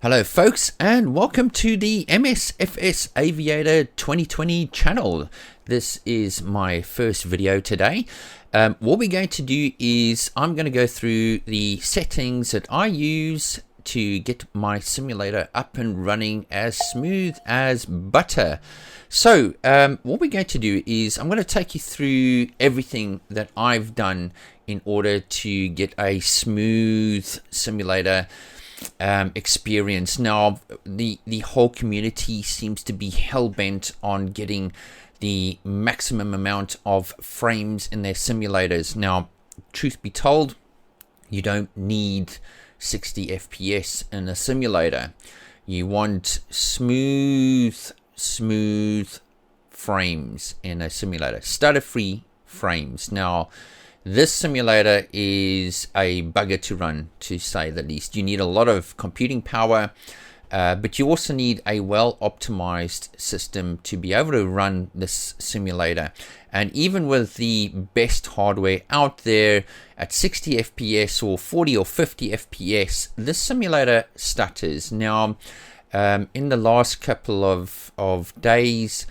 Hello folks, and welcome to the MSFS Aviator 2020 channel. This is my first video today. What we're going to do is I'm going to go through the settings that I use to get my simulator up and running as smooth as butter. So what we're going to do is I'm going to take you through everything that I've done in order to get a smooth simulator experience. Now the whole community seems to be hell-bent on getting the maximum amount of frames in their simulators. Now, truth be told, you don't need 60 FPS in a simulator. You want smooth frames in a simulator, stutter-free frames. Now this simulator is a bugger to run, to say the least. You need a lot of computing power, but you also need a well-optimized system to be able to run this simulator. And even with the best hardware out there at 60 FPS or 40 or 50 FPS, this simulator stutters. Now, in the last couple of days,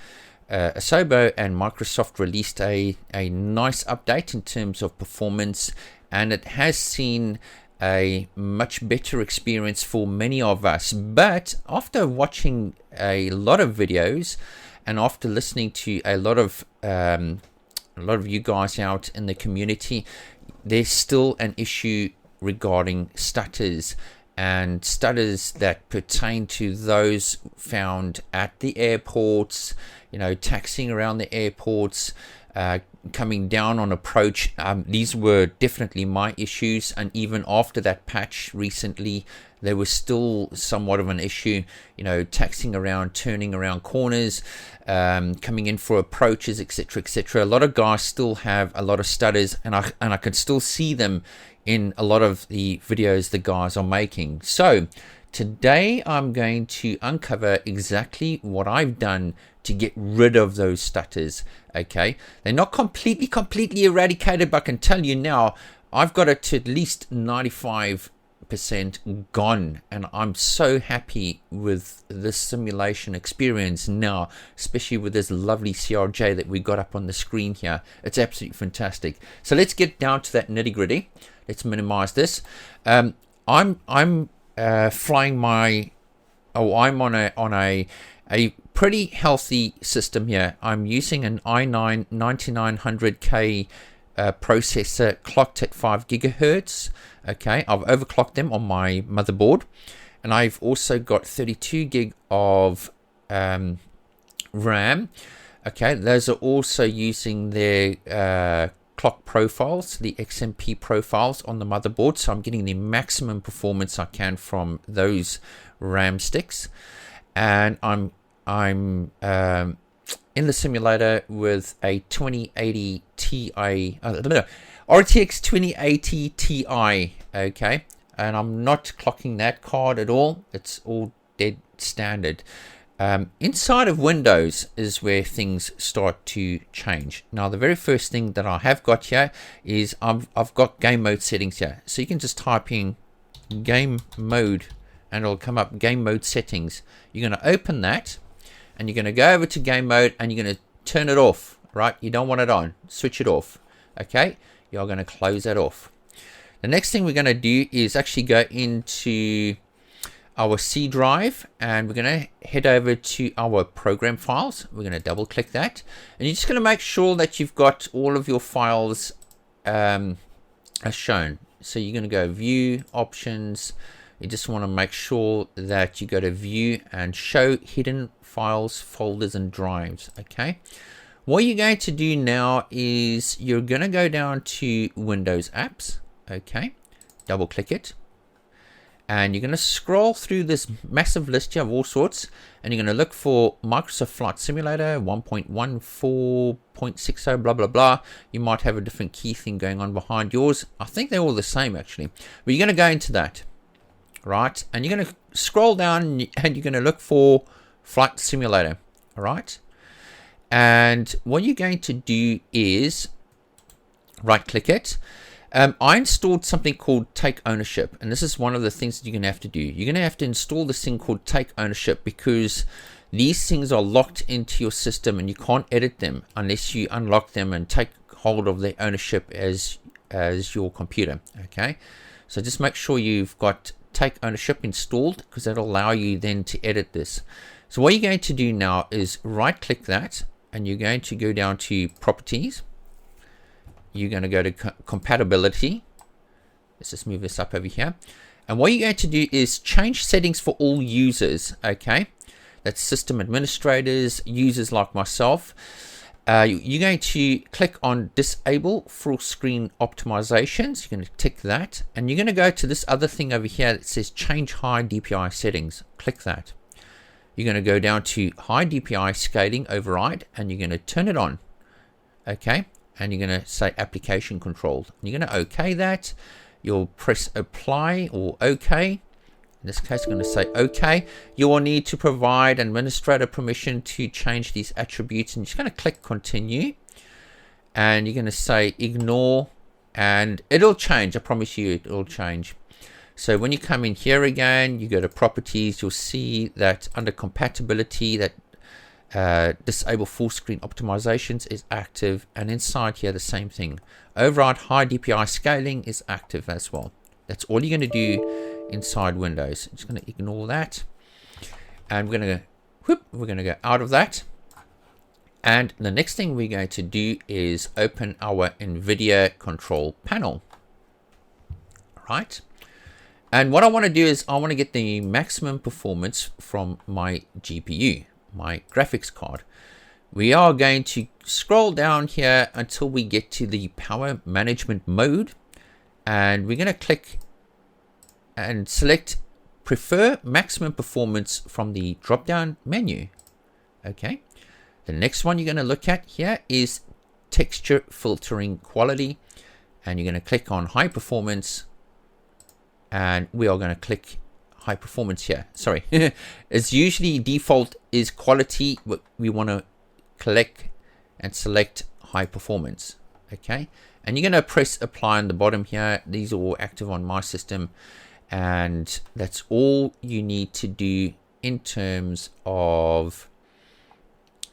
Asobo and Microsoft released a nice update in terms of performance, and it has seen a much better experience for many of us. But after watching a lot of videos and after listening to a lot of you guys out in the community, there's still an issue regarding stutters, and stutters that pertain to those found at the airports, you know, taxiing around the airports, coming down on approach. These were definitely my issues, and even after that patch recently, there was still somewhat of an issue, you know, taxiing around, turning around corners, coming in for approaches, etc, etc. A lot of guys still have a lot of stutters, and I can still see them in a lot of the videos the guys are making. So today I'm going to uncover exactly what I've done to get rid of those stutters. Okay, they're not completely eradicated, but I can tell you now I've got it to at least 95% gone, and I'm so happy with this simulation experience now, especially with this lovely CRJ that we got up on the screen here. It's absolutely fantastic. So let's get down to that nitty-gritty. Let's minimize this. I'm flying my, I'm on a pretty healthy system here. I'm using an i9 9900K processor clocked at 5 gigahertz. Okay, I've overclocked them on my motherboard, and I've also got 32 gig of RAM. Okay, those are also using their clock profiles, the XMP profiles on the motherboard, so I'm getting the maximum performance I can from those RAM sticks. And I'm in the simulator with a 2080 Ti, RTX 2080 Ti, okay, and I'm not clocking that card at all. It's all dead standard. Inside of Windows is where things start to change. Now, the very first thing that I have got here is I've got game mode settings here. So you can just type in game mode and it'll come up game mode settings. You're going to open that and you're going to go over to game mode and you're going to turn it off, right? You don't want it on. Switch it off, okay? You're going to close that off. The next thing we're going to do is actually go into our C drive, and we're going to head over to our program files. We're going to double click that, and you're just going to make sure that you've got all of your files as shown. So you're going to go view options. You just want to make sure that you go to view and show hidden files, folders and drives. Okay, what you're going to do now is you're going to go down to Windows apps. Okay, double click it, and you're going to scroll through this massive list here of all sorts, and you're going to look for Microsoft Flight Simulator 1.14.60 blah blah blah. You might have a different key thing going on behind yours. I think they're all the same actually, but you're going to go into that, right? And you're going to scroll down and you're going to look for Flight Simulator, all right? And what you're going to do is right click it, I installed something called Take Ownership, and this is one of the things that you're going to have to do. You're going to have to install this thing called Take Ownership, because these things are locked into your system and you can't edit them unless you unlock them and take hold of their ownership as your computer. Okay, so just make sure you've got Take Ownership installed, because that'll allow you then to edit this. So what you're going to do now is right click that, and you're going to go down to Properties. You're going to go to Compatibility. Let's just move this up over here. And what you're going to do is change settings for all users. Okay, that's system administrators, users like myself. You're going to click on Disable Full Screen Optimizations. You're going to tick that, and you're going to go to this other thing over here that says Change High DPI Settings. Click that. You're going to go down to High DPI Scaling Override, and you're going to turn it on. Okay, and you're going to say Application Control. You're going to OK that. You'll press Apply or OK. In this case, I'm going to say OK. You will need to provide administrator permission to change these attributes, and you're just going to click Continue, and you're going to say Ignore, and it'll change. I promise you it'll change. So when you come in here again, you go to Properties, you'll see that under Compatibility that Disable Full Screen Optimizations is active, and inside here the same thing. Override High DPI Scaling is active as well. That's all you're going to do inside Windows. I'm just going to ignore that, and we're going to go out of that. And the next thing we're going to do is open our Nvidia control panel. Right, and what I want to do is I want to get the maximum performance from my GPU, my graphics card. We are going to scroll down here until we get to the power management mode, and we're going to click and select Prefer Maximum Performance from the drop-down menu. Okay, the next one you're going to look at here is Texture Filtering Quality, and you're going to click on High Performance, and we are going to click High Performance here. Sorry, it's usually default is Quality, but we want to click and select High Performance. Okay, and you're going to press Apply on the bottom here. These are all active on my system, and that's all you need to do in terms of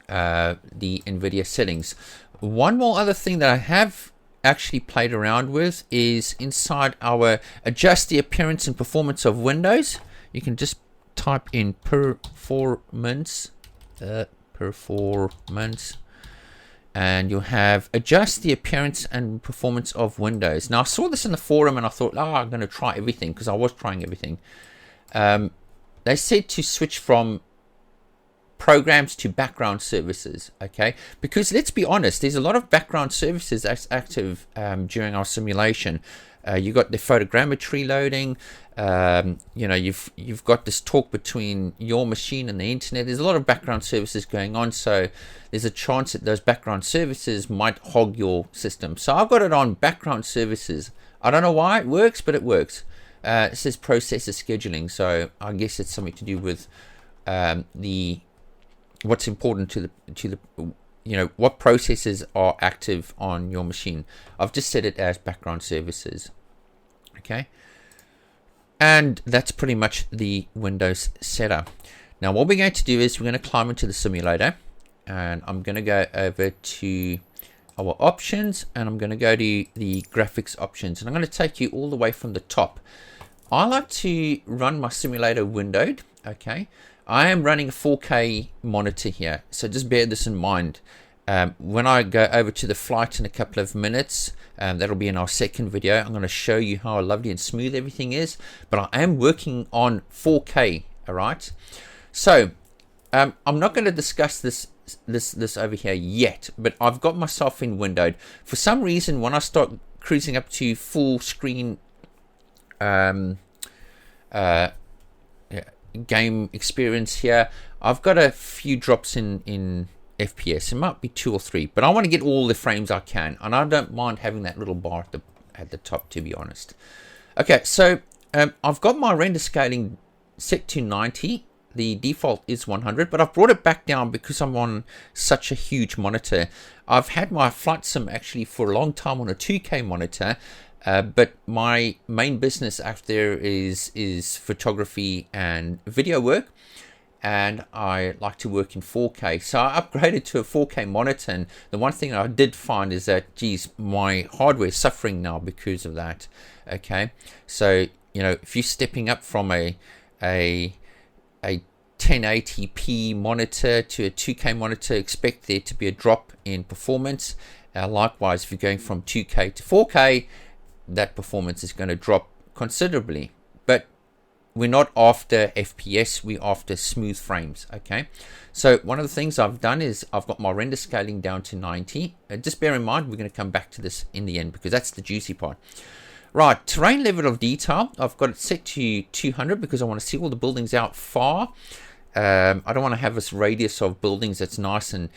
the Nvidia settings. One more other thing that I have actually played around with is inside our Adjust the Appearance and Performance of Windows. You can just type in performance, and you'll have Adjust the Appearance and Performance of Windows. Now I saw this in the forum and I thought, I'm going to try everything, because I was trying everything. They said to switch from programs to background services. Okay, because let's be honest, there's a lot of background services that's active during our simulation. You got the photogrammetry loading. You've got this talk between your machine and the internet. There's a lot of background services going on, so there's a chance that those background services might hog your system. So I've got it on background services. I don't know why it works, but it works. It says processor scheduling, so I guess it's something to do with what's important to the what processes are active on your machine. I've just set it as background services. Okay, and that's pretty much the Windows setup. Now what we're going to do is we're going to climb into the simulator, and I'm going to go over to our options, and I'm going to go to the graphics options, and I'm going to take you all the way from the top. I like to run my simulator windowed. Okay, I am running a 4K monitor here, so just bear this in mind. When I go over to the flight in a couple of minutes, that'll be in our second video, I'm going to show you how lovely and smooth everything is, but I am working on 4K. all right, so I'm not going to discuss this over here yet, but I've got myself in windowed. For some reason, when I start cruising up to full screen game experience here, I've got a few drops in FPS. It might be 2 or 3, but I want to get all the frames I can, and I don't mind having that little bar at the top, to be honest. Okay, so I've got my render scaling set to 90. The default is 100, but I've brought it back down because I'm on such a huge monitor. I've had my Flight Sim actually for a long time on a 2K monitor, But my main business out there is photography and video work, and I like to work in 4K. So I upgraded to a 4K monitor, and the one thing I did find is that, geez, my hardware is suffering now because of that. Okay, so if you're stepping up from a 1080p monitor to a 2K monitor, expect there to be a drop in performance. Likewise, if you're going from 2K to 4K, that performance is going to drop considerably. But we're not after FPS, we're after smooth frames. Okay, so one of the things I've done is I've got my render scaling down to 90. Just bear in mind, we're going to come back to this in the end because that's the juicy part. Right, terrain level of detail, I've got it set to 200 because I want to see all the buildings out far. I don't want to have this radius of buildings that's nice and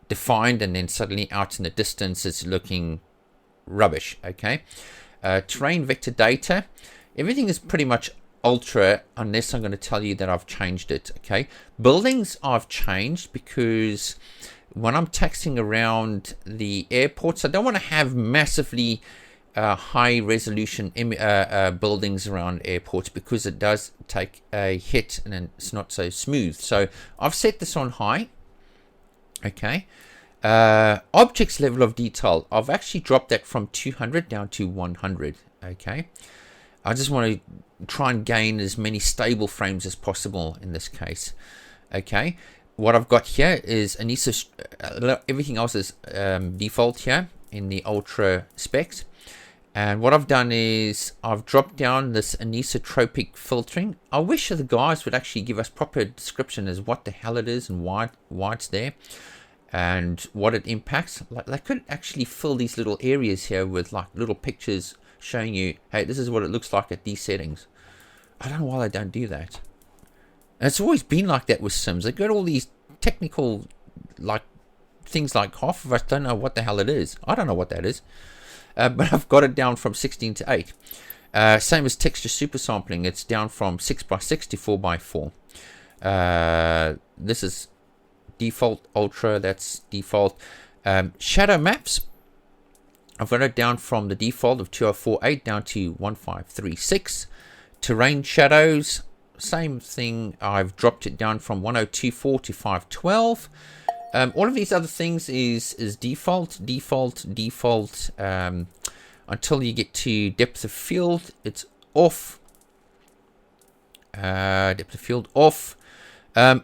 defined, and then suddenly out in the distance it's looking rubbish. Okay, terrain vector data, everything is pretty much ultra unless I'm going to tell you that I've changed it. Okay, buildings I've changed because when I'm taxiing around the airports, I don't want to have massively high resolution buildings around airports because it does take a hit and it's not so smooth. So I've set this on high. Okay, objects level of detail, I've actually dropped that from 200 down to 100. Okay, I just want to try and gain as many stable frames as possible in this case. Okay, what I've got here is everything else is default here in the ultra specs. And what I've done is I've dropped down this anisotropic filtering. I wish the guys would actually give us proper description as what the hell it is and why it's there and what it impacts. Like they could actually fill these little areas here with like little pictures showing you, hey, this is what it looks like at these settings. I don't know why they don't do that. And it's always been like that with Sims. They've got all these technical like things like half of us don't know what the hell it is. I don't know what that is. But I've got it down from 16 to 8. Same as texture super sampling. It's down from 6x6 to 4x4. This is default ultra. That's default. Shadow maps, I've got it down from the default of 2048 down to 1536. Terrain shadows, same thing. I've dropped it down from 1024 to 512. All of these other things is default until you get to depth of field. It's off. Depth of field off.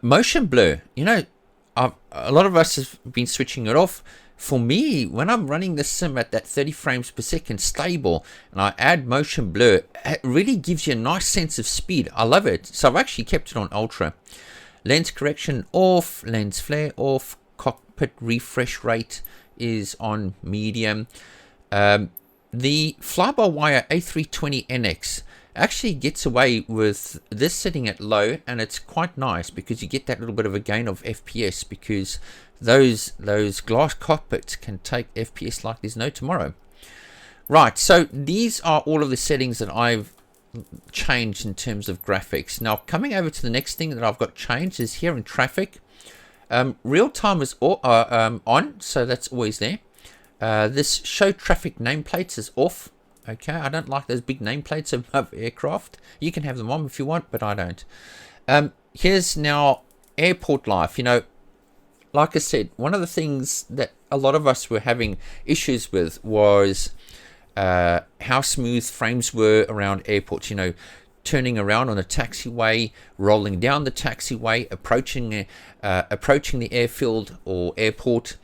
Motion blur. A lot of us have been switching it off. For me, when I'm running the sim at that 30 frames per second stable and I add motion blur, it really gives you a nice sense of speed. I love it. So I've actually kept it on ultra. Lens correction off, lens flare off, cockpit refresh rate is on medium. The fly-by-wire A320NX actually gets away with this setting at low, and it's quite nice because you get that little bit of a gain of FPS because those glass cockpits can take FPS like there's no tomorrow. Right, so these are all of the settings that I've changed in terms of graphics. Now coming over to the next thing that I've got changed is here in traffic. Real time is on, so that's always there. This show traffic nameplates is off. Okay, I don't like those big nameplates above aircraft. You can have them on if you want, but I don't. Here's now airport life. Like I said, one of the things that a lot of us were having issues with was how smooth frames were around airports. Turning around on a taxiway, rolling down the taxiway, approaching the airfield or airport.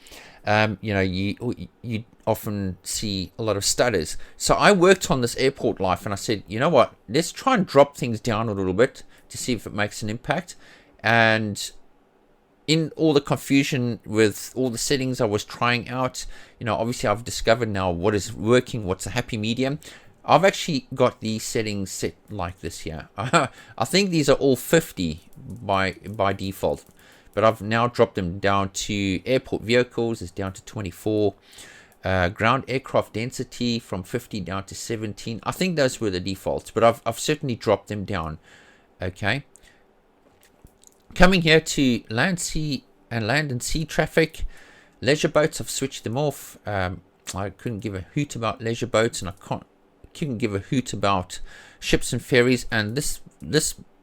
You often see a lot of stutters. So I worked on this airport life and I said, you know what, let's try and drop things down a little bit to see if it makes an impact. And in all the confusion with all the settings I was trying out, obviously I've discovered now what is working, what's a happy medium. I've actually got these settings set like this here. I think these are all 50 by default, but I've now dropped them down to airport vehicles. It's down to 24. Ground aircraft density from 50 down to 17. I think those were the defaults, but I've certainly dropped them down. Okay. Coming here to land and sea traffic. Leisure boats, I've switched them off. I couldn't give a hoot about leisure boats, and I couldn't give a hoot about ships and ferries. And this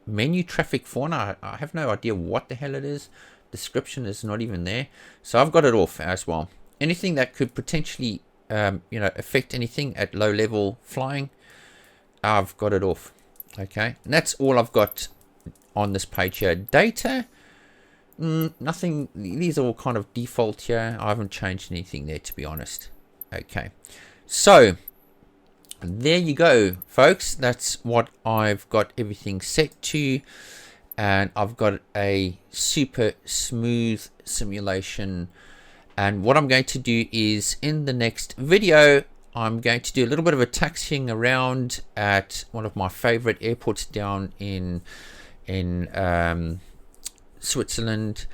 menu traffic fauna, I have no idea what the hell it is. Description is not even there, so I've got it off as well. Anything that could potentially affect anything at low level flying, I've got it off. Okay, and that's all I've got on this page here. Data, nothing. These are all kind of default here. I haven't changed anything there, to be honest. Okay, so there you go, folks. That's what I've got everything set to, and I've got a super smooth simulation. And what I'm going to do is, in the next video, I'm going to do a little bit of a taxiing around at one of my favorite airports down in Switzerland.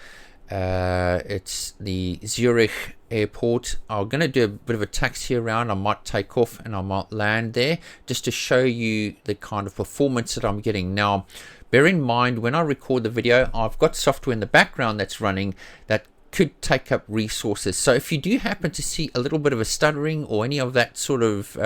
It's the Zurich airport. I'm going to do a bit of a taxi around. I might take off and I might land there just to show you the kind of performance that I'm getting. Now, bear in mind, when I record the video, I've got software in the background that's running that could take up resources. So if you do happen to see a little bit of a stuttering or any of that sort of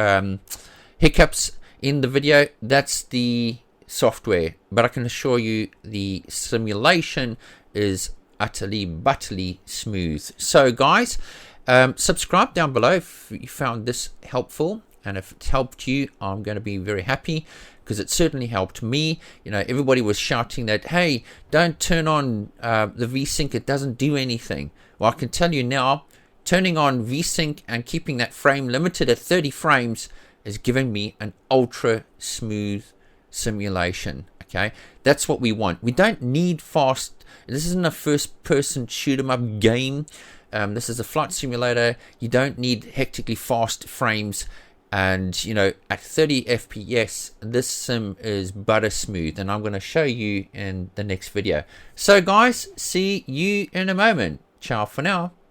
hiccups in the video, that's the software. But I can assure you the simulation is utterly smooth. So guys, subscribe down below if you found this helpful, and if it's helped you, I'm going to be very happy, because it certainly helped me. Everybody was shouting that, hey, don't turn on the VSync, it doesn't do anything. Well, I can tell you now, turning on VSync and keeping that frame limited at 30 frames is giving me an ultra smooth simulation. Okay, that's what we want. We don't need fast. This isn't a first person shoot 'em up game. This is a flight simulator. You don't need hectically fast frames. And at 30 FPS, this sim is butter smooth, and I'm going to show you in the next video. So guys, see you in a moment. Ciao for now.